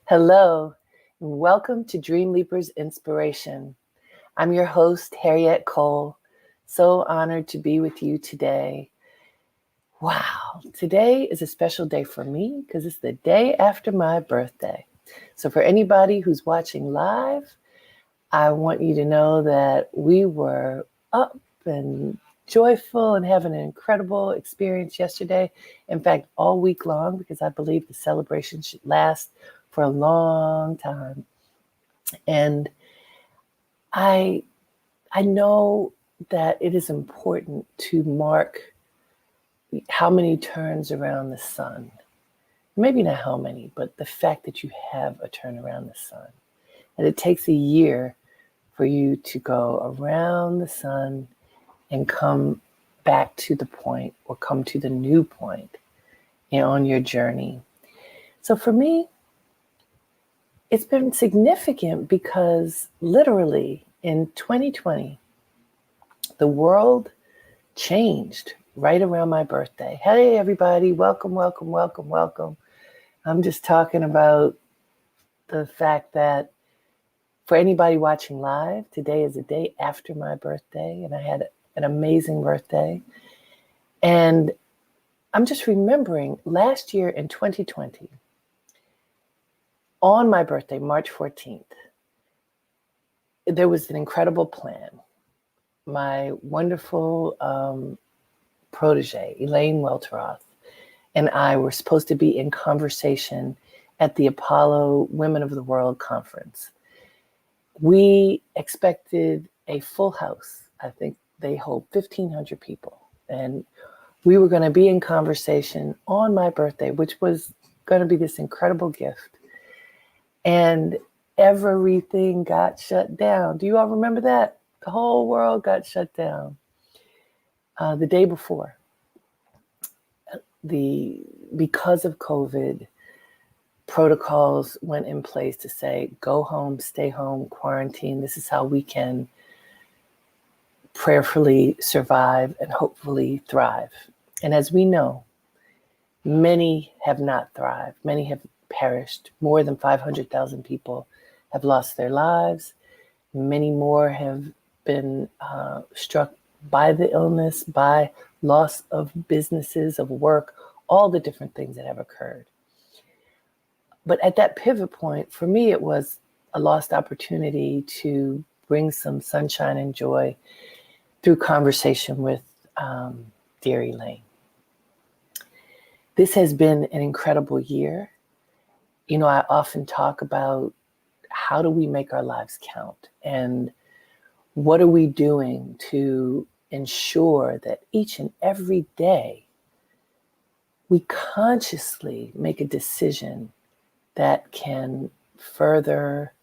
Hello, and welcome to Dreamleapers Inspiration. I'm your host, Harriet Cole. So honored to be with you today. Wow, today is a special day for me because it's the day after my birthday. So for anybody who's watching live, I want you to know that we were up and joyful and having an incredible experience yesterday. In fact, all week long, because I believe the celebration should last for a long time. And I know that it is important to mark how many turns around the sun. Maybe not how many, but the fact that you have a turn around the sun. And it takes a year for you to go around the sun and come back to the point or come to the new point on your journey. So for me, it's been significant because literally in 2020, the world changed right around my birthday. Hey, everybody, welcome, welcome, welcome, welcome. I'm just talking about the fact that for anybody watching live, today is the day after my birthday, and I had an amazing birthday. And I'm just remembering last year in 2020, on my birthday, March 14th, there was an incredible plan. My wonderful protege, Elaine Welteroth, and I were supposed to be in conversation at the Apollo Women of the World conference. We expected a full house. I think they hold 1,500 people. And we were going to be in conversation on my birthday, which was going to be this incredible gift. And everything got shut down. Do you all remember that? The whole world got shut down the day before. Because of COVID, protocols went in place to say, go home, stay home, quarantine. This is how we can prayerfully survive and hopefully thrive. And as we know, many have not thrived. Many have perished. More than 500,000 people have lost their lives. Many more have been struck by the illness, by loss of businesses, of work, all the different things that have occurred. But at that pivot point, for me, it was a lost opportunity to bring some sunshine and joy through conversation with dear Elaine. This has been an incredible year. I often talk about how do we make our lives count and what are we doing to ensure that each and every day we consciously make a decision that can further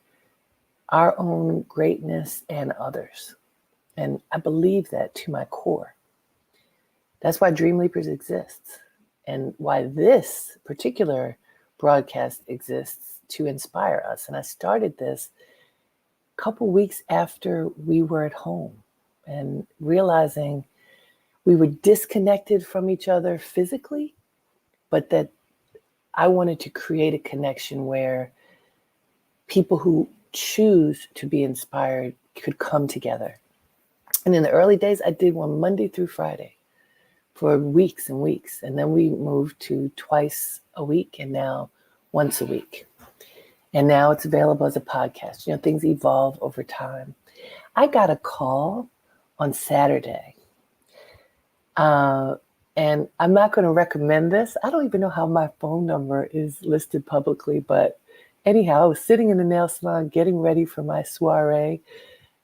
our own greatness and others. And I believe that to my core. That's why Dreamleapers exists and why this particular broadcast exists to inspire us. And I started this a couple weeks after we were at home and realizing we were disconnected from each other physically, but that I wanted to create a connection where people who choose to be inspired could come together. And in the early days, I did one Monday through Friday for weeks and weeks. And then we moved to twice a week and now once a week. And now it's available as a podcast. Things evolve over time. I got a call on Saturday. And I'm not going to recommend this. I don't even know how my phone number is listed publicly. But anyhow, I was sitting in the nail salon getting ready for my soiree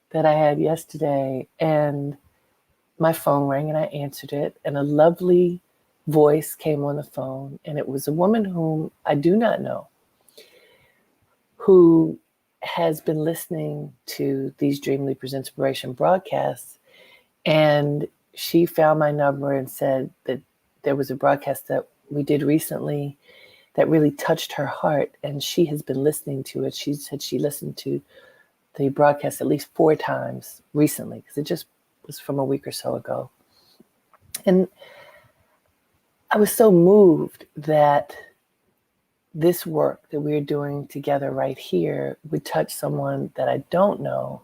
that I had yesterday. And my phone rang and I answered it. And a lovely voice came on the phone. And it was a woman whom I do not know, who has been listening to these Dreamleapers Inspiration broadcasts. And she found my number and said that there was a broadcast that we did recently that really touched her heart. And she has been listening to it. She said she listened to the broadcast at least 4 times recently, because it just was from a week or so ago. And I was so moved that this work that we're doing together right here would touch someone that I don't know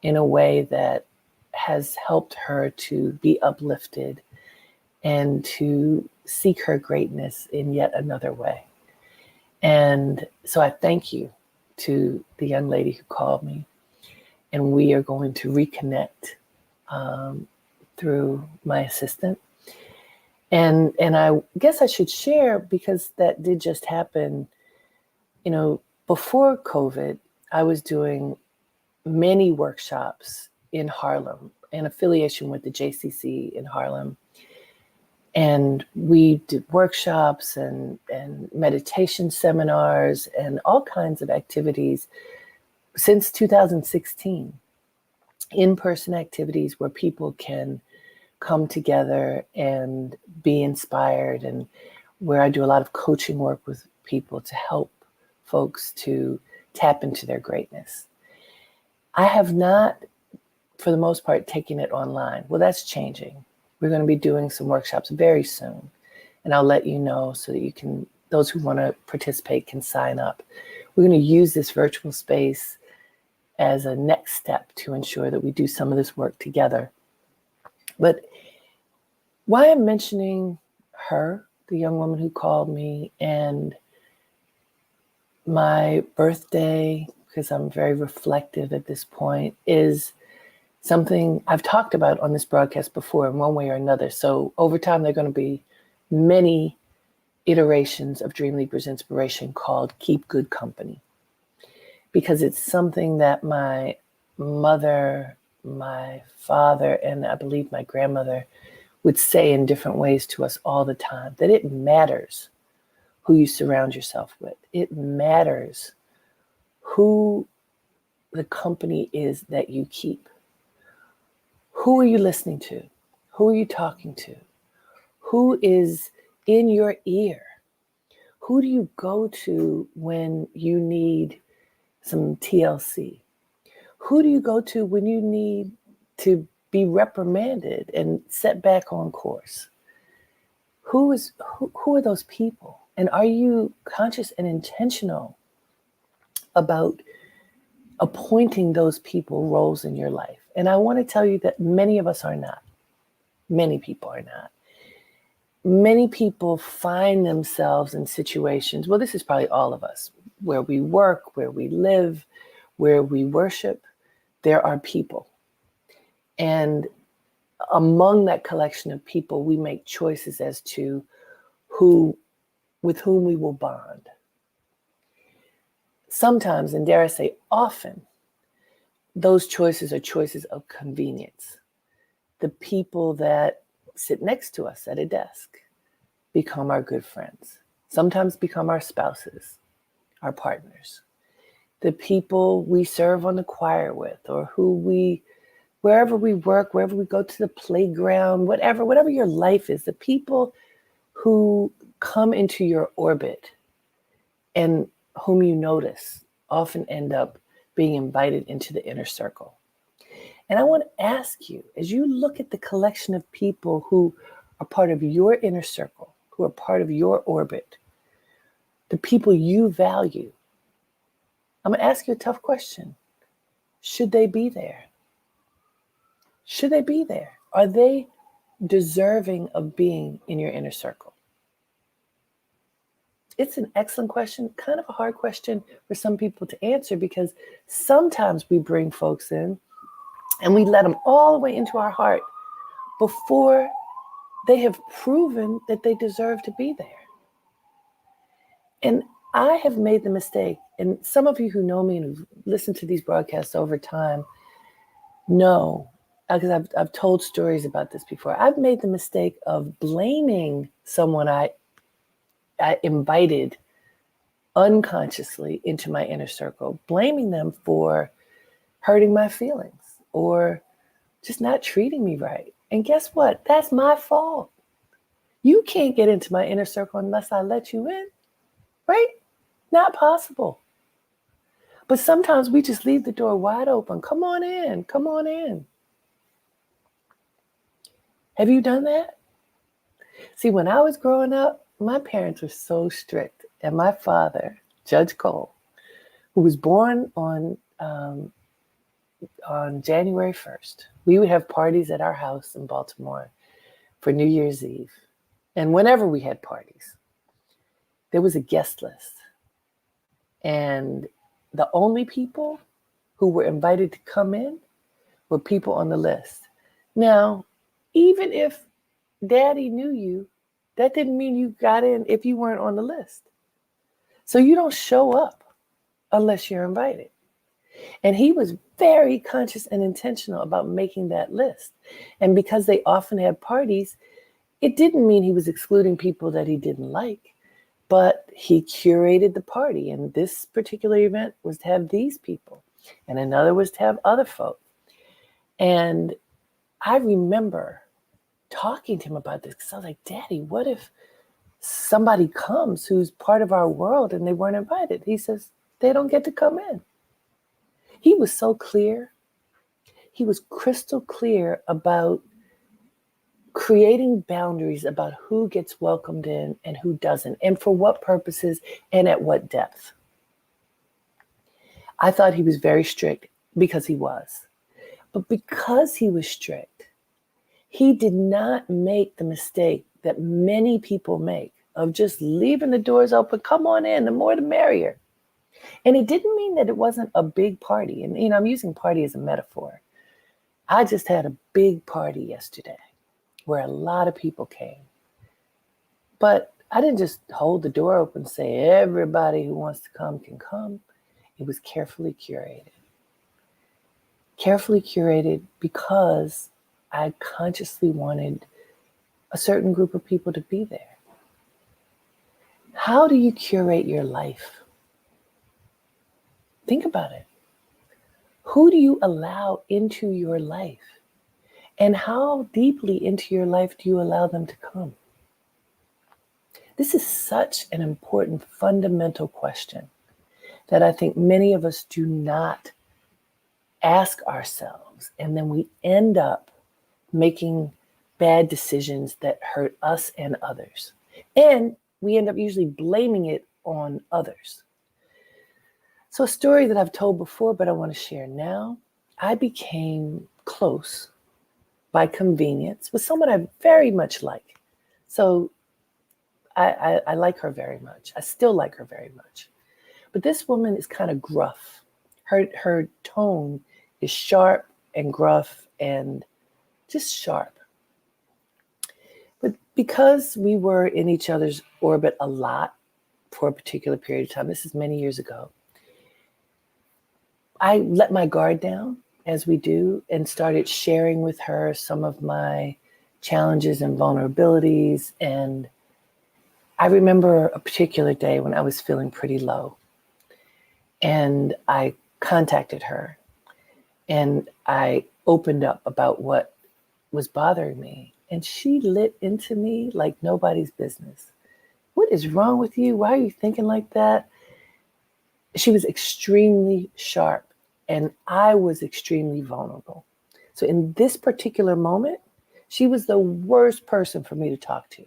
in a way that has helped her to be uplifted and to seek her greatness in yet another way. And so I thank you to the young lady who called me, and we are going to reconnect through my assistant. And I guess I should share, because that did just happen. Before COVID, I was doing many workshops in Harlem in affiliation with the JCC in Harlem. And we did workshops and meditation seminars and all kinds of activities since 2016. In-person activities where people can come together and be inspired, and where I do a lot of coaching work with people to help folks to tap into their greatness. I have not, for the most part, taken it online. Well, that's changing. We're going to be doing some workshops very soon, and I'll let you know so that those who want to participate can sign up. We're going to use this virtual space as a next step to ensure that we do some of this work together. But why I'm mentioning her, the young woman who called me, and my birthday, because I'm very reflective at this point, is something I've talked about on this broadcast before in one way or another. So over time, there are going to be many iterations of Dreamleapers Inspiration called Keep Good Company, because it's something that my mother, my father, and I believe my grandmother would say in different ways to us all the time, that it matters who you surround yourself with. It matters who the company is that you keep. Who are you listening to? Who are you talking to? Who is in your ear? Who do you go to when you need some TLC? Who do you go to when you need to be reprimanded and set back on course? Who are those people? And are you conscious and intentional about appointing those people roles in your life? And I want to tell you that many of us are not. Many people are not. Many people find themselves in situations, well, this is probably all of us, where we work, where we live, where we worship, there are people. And among that collection of people, we make choices as to with whom we will bond. Sometimes, and dare I say often, those choices are choices of convenience. The people that sit next to us at a desk become our good friends, sometimes become our spouses, our partners. The people we serve on the choir with, or wherever we work, wherever we go to the playground, whatever your life is, the people who come into your orbit and whom you notice often end up being invited into the inner circle. And I want to ask you, as you look at the collection of people who are part of your inner circle, who are part of your orbit, the people you value, I'm going to ask you a tough question. Should they be there? Should they be there? Are they deserving of being in your inner circle? It's an excellent question, kind of a hard question for some people to answer, because sometimes we bring folks in and we let them all the way into our heart before they have proven that they deserve to be there. And I have made the mistake, and some of you who know me and who've listened to these broadcasts over time know, because I've told stories about this before, I've made the mistake of blaming someone I invited unconsciously into my inner circle, blaming them for hurting my feelings or just not treating me right. And guess what? That's my fault. You can't get into my inner circle unless I let you in, right? Not possible. But sometimes we just leave the door wide open. Come on in. Come on in. Have you done that? See, when I was growing up, my parents were so strict. and my father, Judge Cole, who was born on January 1st, we would have parties at our house in Baltimore for New Year's Eve. And whenever we had parties, there was a guest list. And the only people who were invited to come in were people on the list. Now, even if Daddy knew you, that didn't mean you got in if you weren't on the list. So you don't show up unless you're invited. And he was very conscious and intentional about making that list. And because they often had parties, it didn't mean he was excluding people that he didn't like, but he curated the party. And this particular event was to have these people, and another was to have other folk. And I remember talking to him about this because I was like, Daddy, what if somebody comes who's part of our world and they weren't invited? He says, they don't get to come in. He was so clear. He was crystal clear about creating boundaries about who gets welcomed in and who doesn't, and for what purposes and at what depth. I thought he was very strict because he was. But because he was strict, he did not make the mistake that many people make of just leaving the doors open. Come on in, the more the merrier. And it didn't mean that it wasn't a big party. And, I'm using party as a metaphor. I just had a big party yesterday where a lot of people came. But I didn't just hold the door open and say, everybody who wants to come can come. It was carefully curated. Carefully curated because I consciously wanted a certain group of people to be there. How do you curate your life? Think about it. Who do you allow into your life? And how deeply into your life do you allow them to come? This is such an important fundamental question that I think many of us do not ask ourselves. And then we end up making bad decisions that hurt us and others. And we end up usually blaming it on others. So a story that I've told before, but I want to share now. I became close by convenience with someone I very much like. So I like her very much. I still like her very much. But this woman is kind of gruff. Her tone is sharp and gruff and just sharp. But because we were in each other's orbit a lot for a particular period of time, this is many years ago, I let my guard down, as we do, and started sharing with her some of my challenges and vulnerabilities. And I remember a particular day when I was feeling pretty low. And I contacted her and I opened up about what was bothering me. And she lit into me like nobody's business. What is wrong with you? Why are you thinking like that? She was extremely sharp and I was extremely vulnerable. So in this particular moment, she was the worst person for me to talk to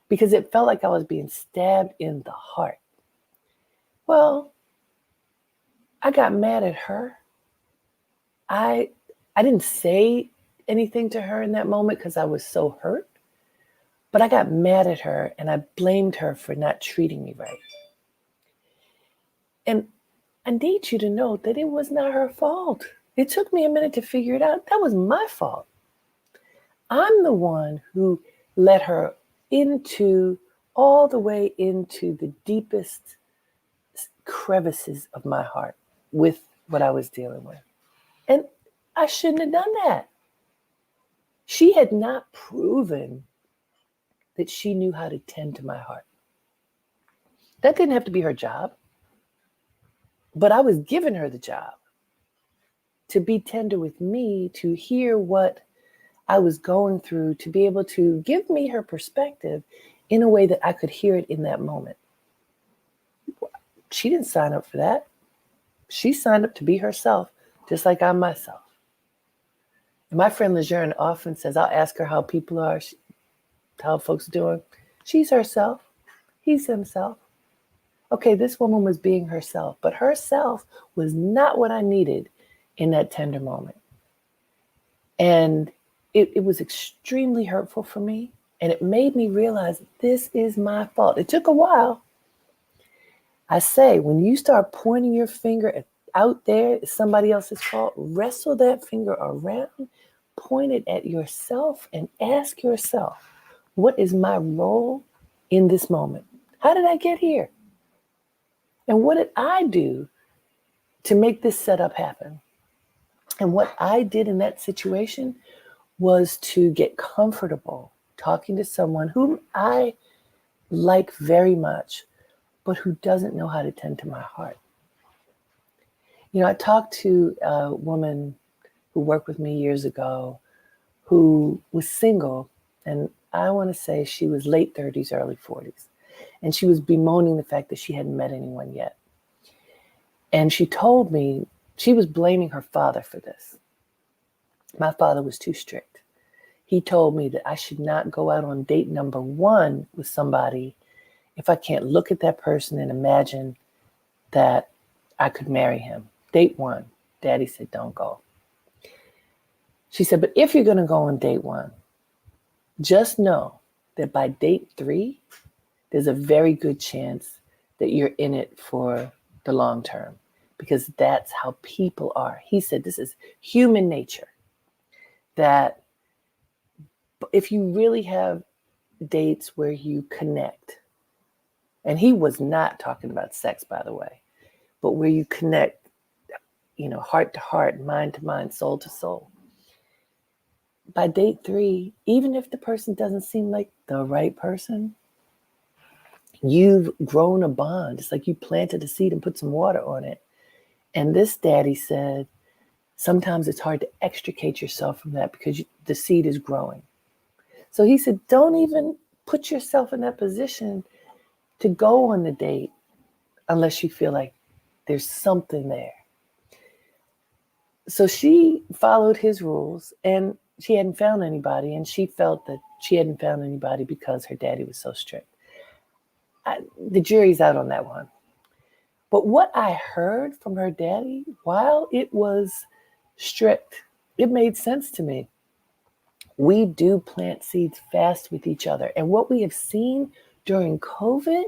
because it felt like I was being stabbed in the heart. Well, I got mad at her. I didn't say anything to her in that moment because I was so hurt, but I got mad at her and I blamed her for not treating me right. And I need you to know that it was not her fault. It took me a minute to figure it out. That was my fault. I'm the one who let her all the way into the deepest crevices of my heart with what I was dealing with. And I shouldn't have done that. She had not proven that she knew how to tend to my heart. That didn't have to be her job. But I was giving her the job to be tender with me, to hear what I was going through, to be able to give me her perspective in a way that I could hear it in that moment. She didn't sign up for that. She signed up to be herself, just like I'm myself. And my friend Lejeune often says, I'll ask her how people are, how folks are doing. She's herself. He's himself. Okay, this woman was being herself, but herself was not what I needed in that tender moment. And it was extremely hurtful for me. And it made me realize this is my fault. It took a while. I say, when you start pointing your finger out there, it's somebody else's fault, wrestle that finger around, point it at yourself, and ask yourself, what is my role in this moment? How did I get here? And what did I do to make this setup happen? And what I did in that situation was to get comfortable talking to someone whom I like very much, but who doesn't know how to tend to my heart. You know, I talked to a woman who worked with me years ago who was single, and I want to say she was late 30s, early 40s. And she was bemoaning the fact that she hadn't met anyone yet. And she told me she was blaming her father for this. My father was too strict. He told me that I should not go out on date number one with somebody if I can't look at that person and imagine that I could marry him. Date one, Daddy said, don't go. She said, but if you're going to go on date one, just know that by date three, there's a very good chance that you're in it for the long term, because that's how people are. He said, this is human nature, that if you really have dates where you connect, and he was not talking about sex, by the way, but where you connect, you know, heart to heart, mind to mind, soul to soul. By date three, even if the person doesn't seem like the right person, you've grown a bond. It's like you planted a seed and put some water on it. And this daddy said, sometimes it's hard to extricate yourself from that because the seed is growing. So he said, don't even put yourself in that position to go on the date unless you feel like there's something there. So she followed his rules, and she hadn't found anybody, and she felt that she hadn't found anybody because her daddy was so strict. The jury's out on that one. But what I heard from her daddy, while it was strict, it made sense to me. We do plant seeds fast with each other. And what we have seen during COVID,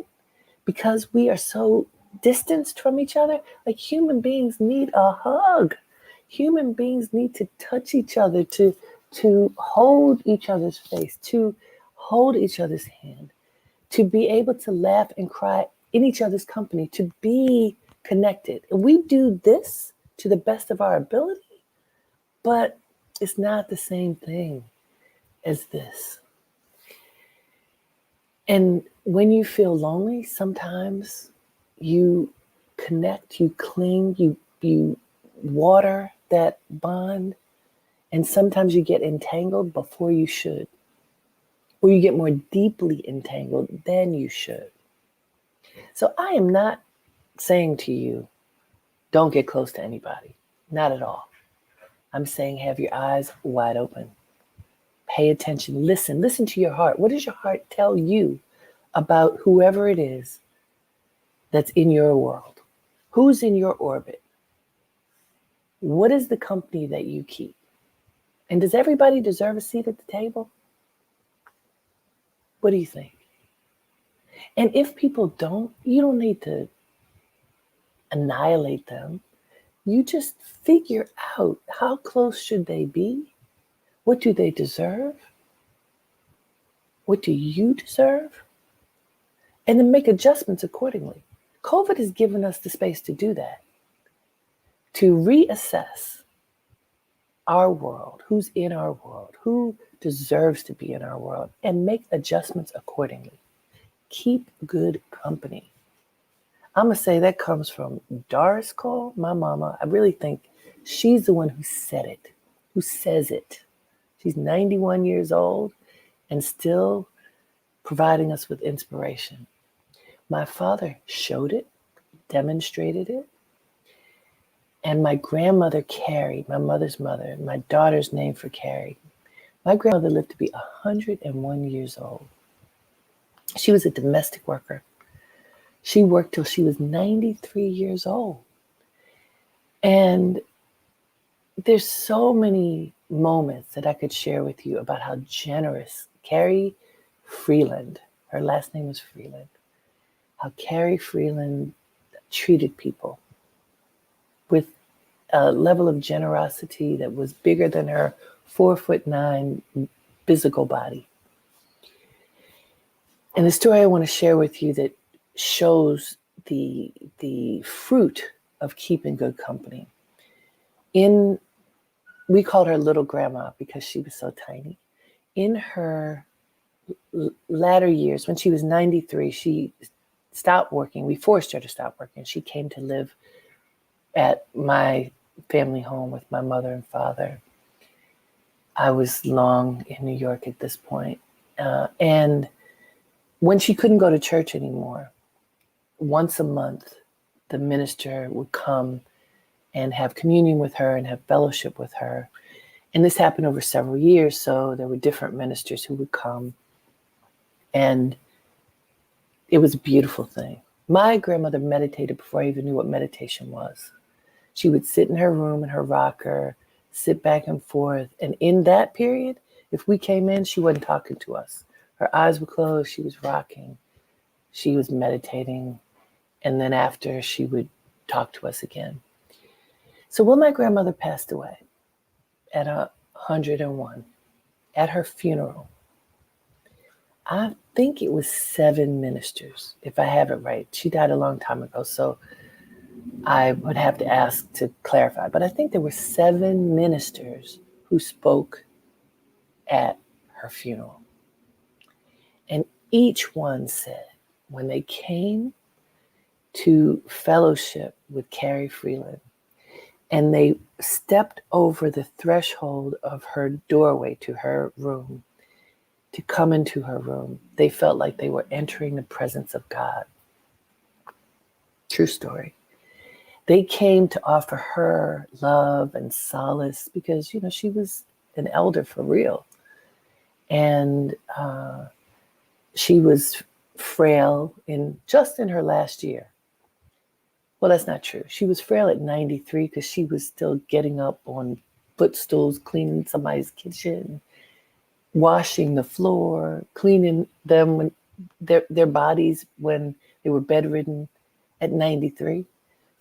because we are so distanced from each other, like human beings need a hug. Human beings need to touch each other, to hold each other's face, to hold each other's hand, to be able to laugh and cry in each other's company, to be connected. And we do this to the best of our ability, but it's not the same thing as this. And when you feel lonely, sometimes you connect, you cling, you water that bond, and sometimes you get entangled before you should, or you get more deeply entangled than you should. So I am not saying to you, don't get close to anybody. Not at all. I'm saying have your eyes wide open. Pay attention. Listen to your heart. What does your heart tell you about whoever it is that's in your world? Who's in your orbit? What is the company that you keep? And does everybody deserve a seat at the table? What do you think? And if people don't, you don't need to annihilate them. You just figure out, how close should they be? What do they deserve? What do you deserve? And then make adjustments accordingly. COVID has given us the space to do that, to reassess our world, who's in our world, who deserves to be in our world, and make adjustments accordingly. Keep good company. I'm going to say that comes from Doris Cole, my mama. I really think she's the one who said it, who says it. She's 91 years old and still providing us with inspiration. My father showed it, demonstrated it. And my grandmother, Carrie, my mother's mother, my daughter's name for Carrie. My grandmother lived to be 101 years old. She was a domestic worker. She worked till she was 93 years old. And there's so many moments that I could share with you about how generous Carrie Freeland, her last name was Freeland, how Carrie Freeland treated people with a level of generosity that was bigger than her 4'9" physical body. And the story I want to share with you that shows the fruit of keeping good company. We called her Little Grandma because she was so tiny. In her latter years, when she was 93, she stopped working. We forced her to stop working. She came to live at my family home with my mother and father. I was long in New York at this point. And when she couldn't go to church anymore, once a month, the minister would come and have communion with her and have fellowship with her. And this happened over several years, so there were different ministers who would come. And it was a beautiful thing. My grandmother meditated before I even knew what meditation was. She would sit in her room in her rocker, sit back and forth. And in that period, if we came in, she wasn't talking to us. Her eyes were closed. She was rocking. She was meditating. And then after, she would talk to us again. So when my grandmother passed away at 101, at her funeral, I think it was 7 ministers, if I have it right. She died a long time ago, so I would have to ask to clarify. But I think there were 7 ministers who spoke at her funeral. And each one said, when they came to fellowship with Carrie Freeland, and they stepped over the threshold of her doorway to her room, to come into her room, they felt like they were entering the presence of God. True story. They came to offer her love and solace because, she was an elder for real. And she was frail just in her last year. Well, that's not true. She was frail at 93 because she was still getting up on footstools, cleaning somebody's kitchen, washing the floor, cleaning them when their bodies when they were bedridden at 93.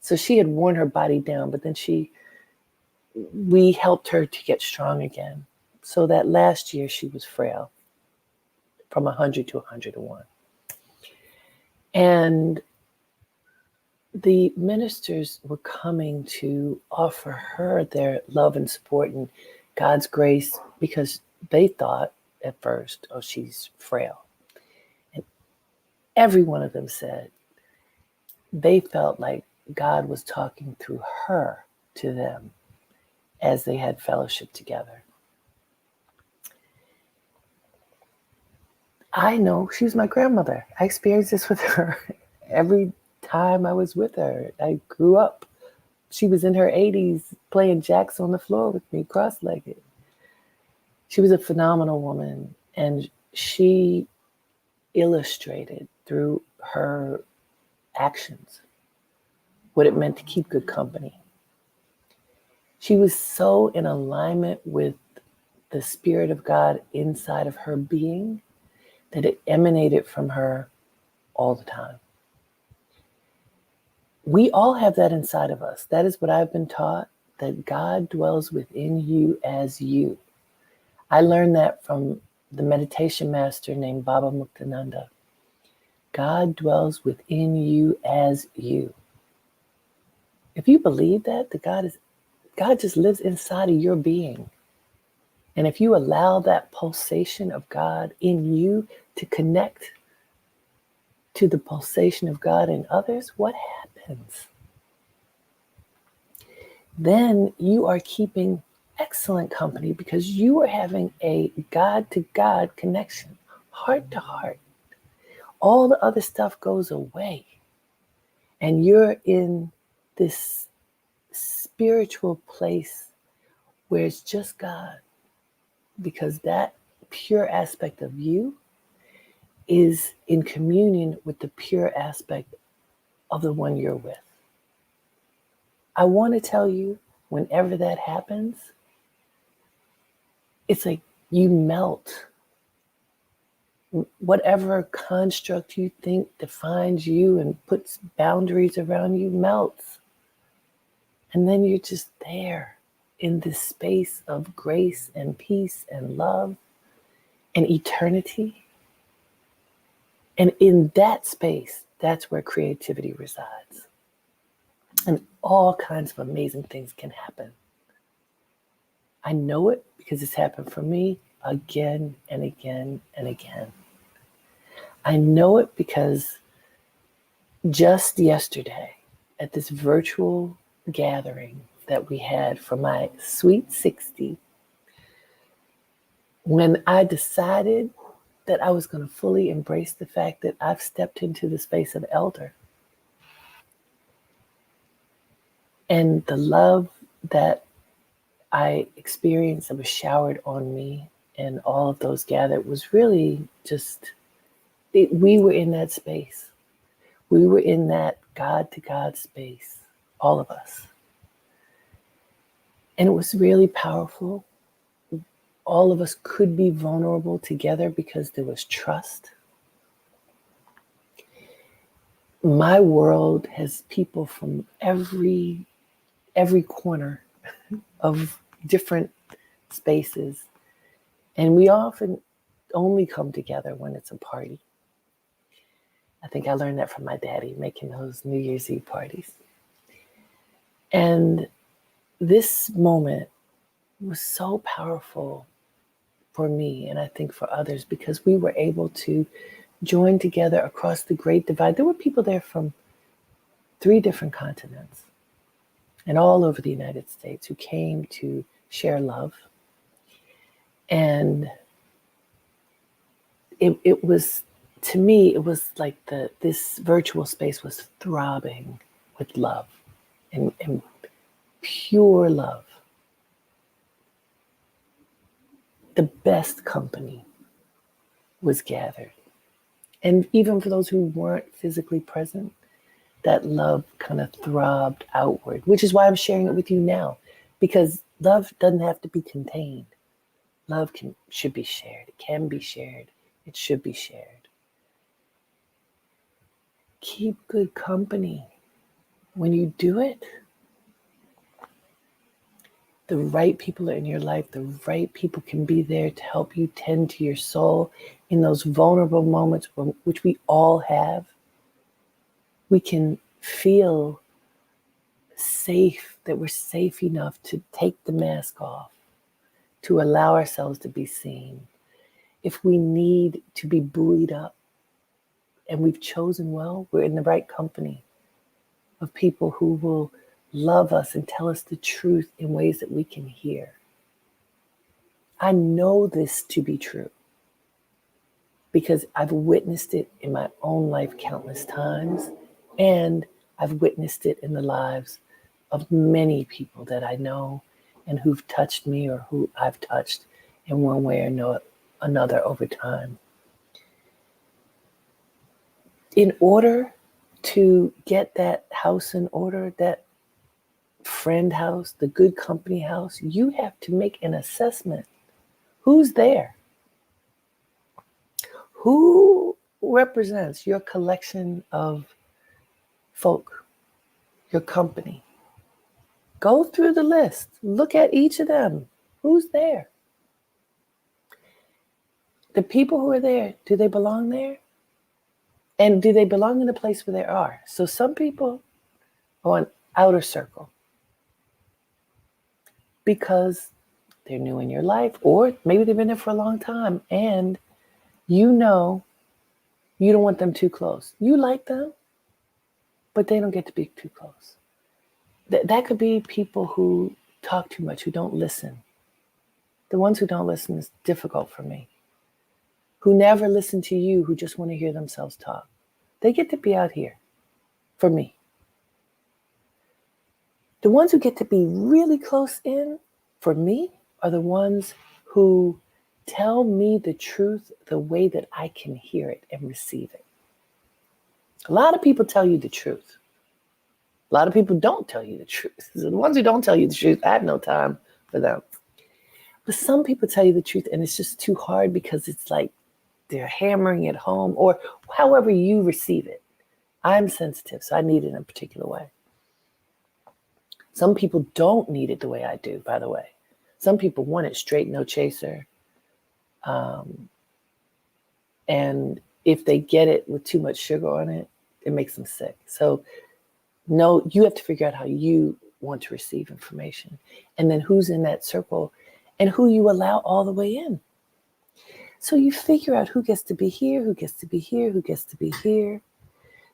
So she had worn her body down, but then we helped her to get strong again. So that last year she was frail, from 100 to 101. And the ministers were coming to offer her their love and support and God's grace because they thought at first, oh, she's frail. And every one of them said they felt like God was talking through her to them as they had fellowship together. I know she's my grandmother. I experienced this with her every time I was with her. I grew up. She was in her 80s playing jacks on the floor with me, cross-legged. She was a phenomenal woman, and she illustrated through her actions what it meant to keep good company. She was so in alignment with the Spirit of God inside of her being that it emanated from her all the time. We all have that inside of us. That is what I've been taught, that God dwells within you as you. I learned that from the meditation master named Baba Muktananda. God dwells within you as you. If you believe that God just lives inside of your being. And if you allow that pulsation of God in you to connect to the pulsation of God in others, what happens? Then you are keeping excellent company because you are having a God-to-God connection, heart to heart. All the other stuff goes away. And you're in this spiritual place where it's just God. Because that pure aspect of you is in communion with the pure aspect of the one you're with. I want to tell you, whenever that happens, it's like you melt. Whatever construct you think defines you and puts boundaries around you melts. And then you're just there in this space of grace and peace and love and eternity. And in that space, that's where creativity resides. And all kinds of amazing things can happen. I know it because it's happened for me again and again and again. I know it because just yesterday at this virtual gathering that we had for my sweet 60, when I decided that I was going to fully embrace the fact that I've stepped into the space of elder, and the love that I experienced that was showered on me and all of those gathered was really just, we were in that space. We were in that God to God space, all of us. And it was really powerful. All of us could be vulnerable together because there was trust. My world has people from every corner of different spaces. And we often only come together when it's a party. I think I learned that from my daddy, making those New Year's Eve parties. And this moment was so powerful for me, and I think for others, because we were able to join together across the Great Divide. There were people there from 3 different continents and all over the United States who came to share love. And it was, to me, it was like this virtual space was throbbing with love and pure love. The best company was gathered. And even for those who weren't physically present, that love kind of throbbed outward, which is why I'm sharing it with you now, because love doesn't have to be contained. Love should be shared. It can be shared. It should be shared. Keep good company. When you do it, the right people are in your life. The right people can be there to help you tend to your soul in those vulnerable moments, which we all have. We can feel safe, that we're safe enough to take the mask off, to allow ourselves to be seen. If we need to be buoyed up and we've chosen well, we're in the right company of people who will love us and tell us the truth in ways that we can hear. I know this to be true because I've witnessed it in my own life countless times, and I've witnessed it in the lives of many people that I know and who've touched me or who I've touched in one way or another over time. In order to get that house in order, that friend house, the good company house, you have to make an assessment. Who's there? Who represents your collection of folk, your company? Go through the list. Look at each of them. Who's there? The people who are there, do they belong there? And do they belong in a place where they are? So some people are on outer circle because they're new in your life, or maybe they've been there for a long time and you know you don't want them too close. You like them, but they don't get to be too close. That could be people who talk too much, who don't listen. The ones who don't listen is difficult for me. Who never listen to you, who just want to hear themselves talk. They get to be out here for me. The ones who get to be really close in for me are the ones who tell me the truth the way that I can hear it and receive it. A lot of people tell you the truth. A lot of people don't tell you the truth. So the ones who don't tell you the truth, I have no time for them. But some people tell you the truth and it's just too hard because it's like they're hammering it home or however you receive it. I'm sensitive, so I need it in a particular way. Some people don't need it the way I do, by the way. Some people want it straight, no chaser. And if they get it with too much sugar on it, it makes them sick. So no, you have to figure out how you want to receive information. And then who's in that circle and who you allow all the way in. So you figure out who gets to be here, who gets to be here, who gets to be here.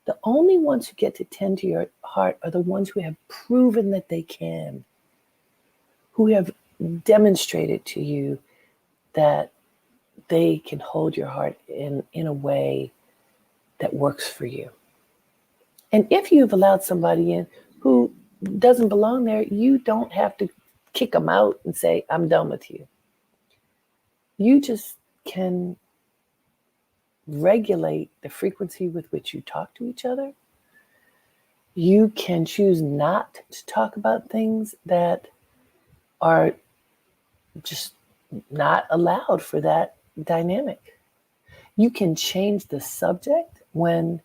The only ones who get to tend to your heart are the ones who have proven that they can, who have demonstrated to you that they can hold your heart in a way that works for you. And if you've allowed somebody in who doesn't belong there, you don't have to kick them out and say, I'm done with you. You just can regulate the frequency with which you talk to each other. You can choose not to talk about things that are just not allowed for that dynamic. You can change the subject when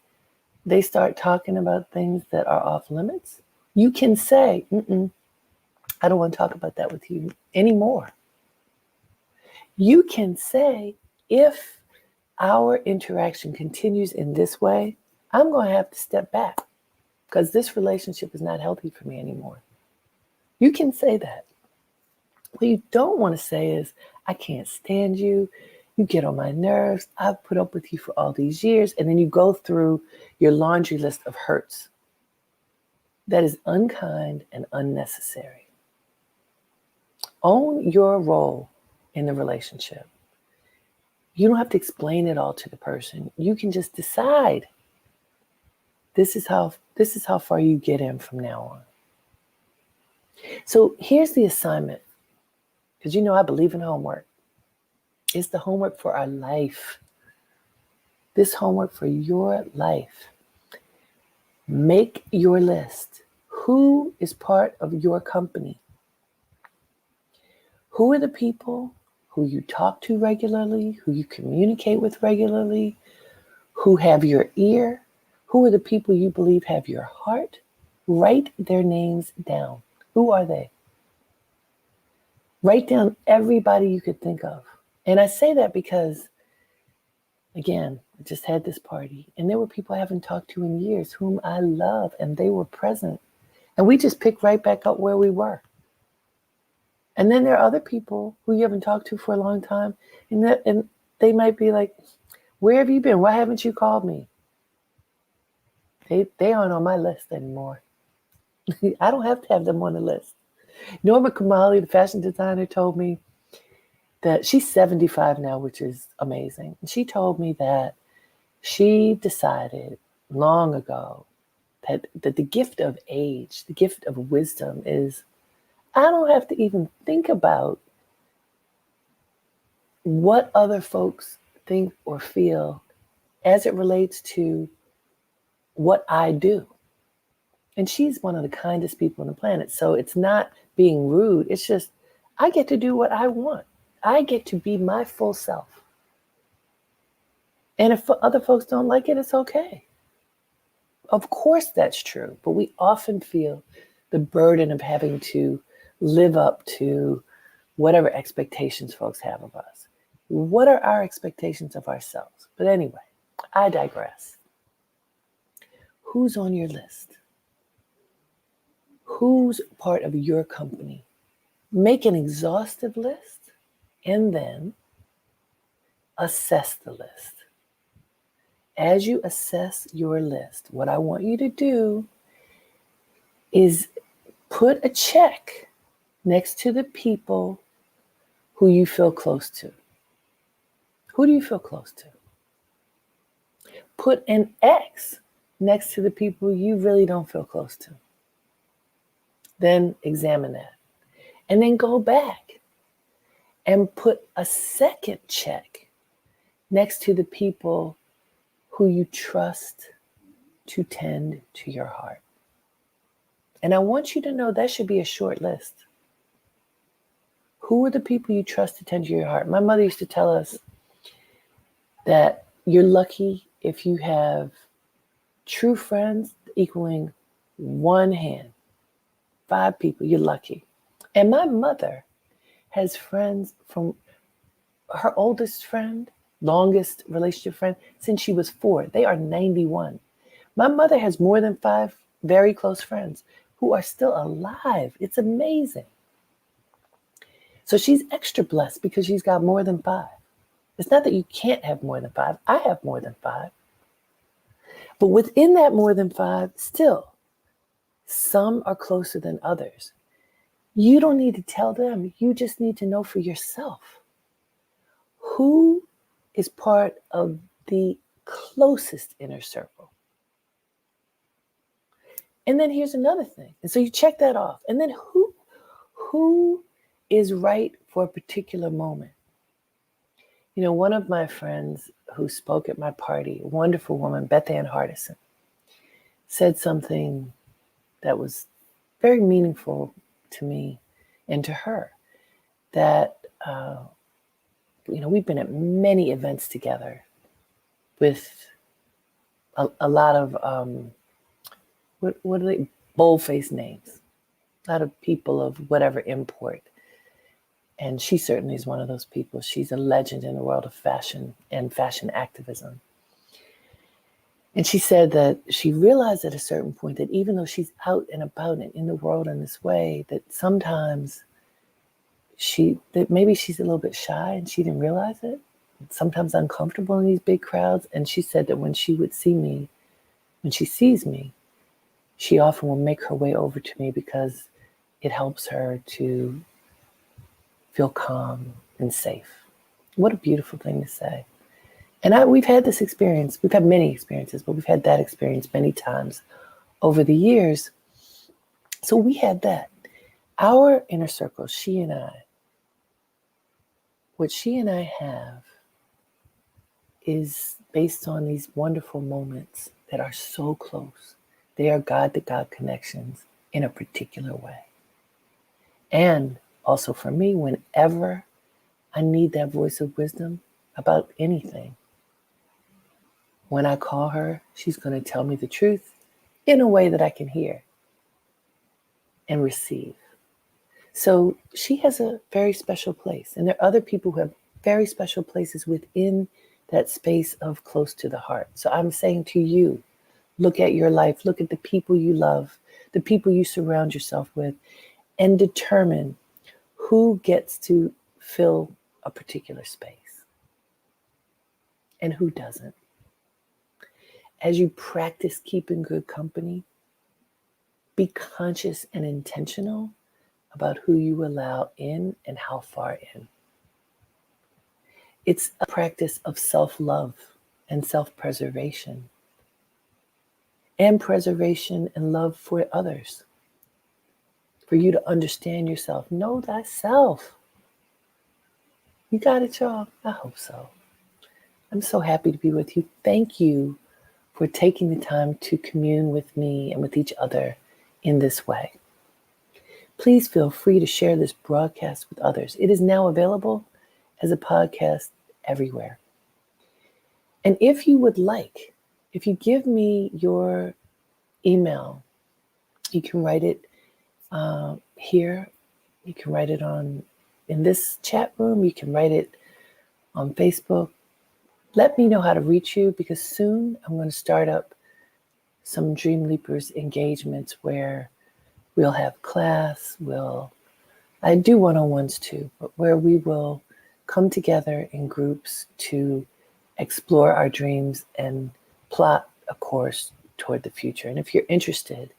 they start talking about things that are off limits. You can say, I don't want to talk about that with you anymore. You can say, if our interaction continues in this way, I'm going to have to step back because this relationship is not healthy for me anymore. You can say that. What you don't want to say is, I can't stand you. You get on my nerves. I've put up with you for all these years. And then you go through your laundry list of hurts. That is unkind and unnecessary. Own your role in the relationship. You don't have to explain it all to the person. You can just decide this is how far you get in from now on. So here's the assignment. Because I believe in homework. It's the homework for our life. This homework for your life. Make your list. Who is part of your company? Who are the people who you talk to regularly, who you communicate with regularly, who have your ear? Who are the people you believe have your heart? Write their names down. Who are they? Write down everybody you could think of. And I say that because, again, I just had this party and there were people I haven't talked to in years whom I love and they were present. And we just picked right back up where we were. And then there are other people who you haven't talked to for a long time and they might be like, where have you been? Why haven't you called me? They aren't on my list anymore. I don't have to have them on the list. Norma Kamali, the fashion designer, told me that she's 75 now, which is amazing. And she told me that she decided long ago that the gift of age, the gift of wisdom is, I don't have to even think about what other folks think or feel as it relates to what I do. And she's one of the kindest people on the planet. So it's not being rude. It's just, I get to do what I want. I get to be my full self. And if other folks don't like it, it's okay. Of course that's true. But we often feel the burden of having to live up to whatever expectations folks have of us. What are our expectations of ourselves? But anyway, I digress. Who's on your list? Who's part of your company? Make an exhaustive list and then assess the list. As you assess your list, what I want you to do is put a check next to the people who you feel close to. Who do you feel close to? Put an X next to the people you really don't feel close to. Then examine that. And then go back and put a second check next to the people who you trust to tend to your heart. And I want you to know that should be a short list. Who are the people you trust to tend to your heart? My mother used to tell us that you're lucky if you have true friends equaling one hand. 5 people, you're lucky. And my mother has friends from her oldest friend, longest relationship friend, since she was 4. They are 91. My mother has more than 5 very close friends who are still alive. It's amazing. So she's extra blessed because she's got more than 5. It's not that you can't have more than 5. I have more than 5. But within that more than 5, still, some are closer than others. You don't need to tell them. You just need to know for yourself who is part of the closest inner circle. And then here's another thing. And so you check that off. And then who is right for a particular moment? You know, one of my friends who spoke at my party, a wonderful woman, Beth Ann Hardison, said something that was very meaningful to me and to her, that, we've been at many events together with a lot of, what are they, bold-faced names, a lot of people of whatever import. And she certainly is one of those people. She's a legend in the world of fashion and fashion activism. And she said that she realized at a certain point that even though she's out and about and in the world in this way, that sometimes that maybe she's a little bit shy and she didn't realize it. Sometimes uncomfortable in these big crowds. And she said that when she sees me, she often will make her way over to me because it helps her to feel calm and safe. What a beautiful thing to say. And we've had this experience. We've had many experiences, but we've had that experience many times over the years. So we had that. Our inner circle, she and I, what she and I have is based on these wonderful moments that are so close. They are God-to-God connections in a particular way. And also for me, whenever I need that voice of wisdom about anything, when I call her, she's going to tell me the truth in a way that I can hear and receive. So she has a very special place. And there are other people who have very special places within that space of close to the heart. So I'm saying to you, look at your life, look at the people you love, the people you surround yourself with, and determine who gets to fill a particular space and who doesn't. As you practice keeping good company, be conscious and intentional about who you allow in and how far in. It's a practice of self-love and self-preservation and preservation and love for others. For you to understand yourself. Know thyself. You got it, y'all? I hope so. I'm so happy to be with you. Thank you for taking the time to commune with me and with each other in this way. Please feel free to share this broadcast with others. It is now available as a podcast everywhere. And if you would like, if you give me your email, you can write it here. You can write it in this chat room. You can write it on Facebook. Let me know how to reach you, because soon I'm going to start up some Dreamleapers engagements where we'll have class. I do one-on-ones too, but where we will come together in groups to explore our dreams and plot a course toward the future. And if you're interested,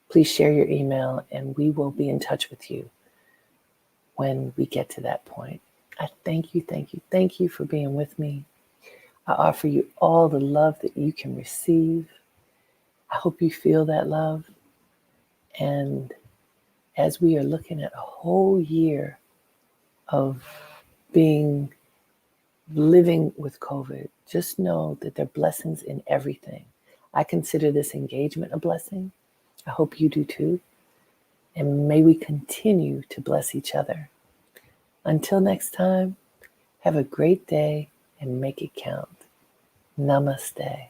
please share your email and we will be in touch with you when we get to that point. I thank you for being with me. I offer you all the love that you can receive. I hope you feel that love. And as we are looking at a whole year of living with COVID, just know that there are blessings in everything. I consider this engagement a blessing. I hope you do too. and may we continue to bless each other. Until next time, have a great day and make it count. Namaste.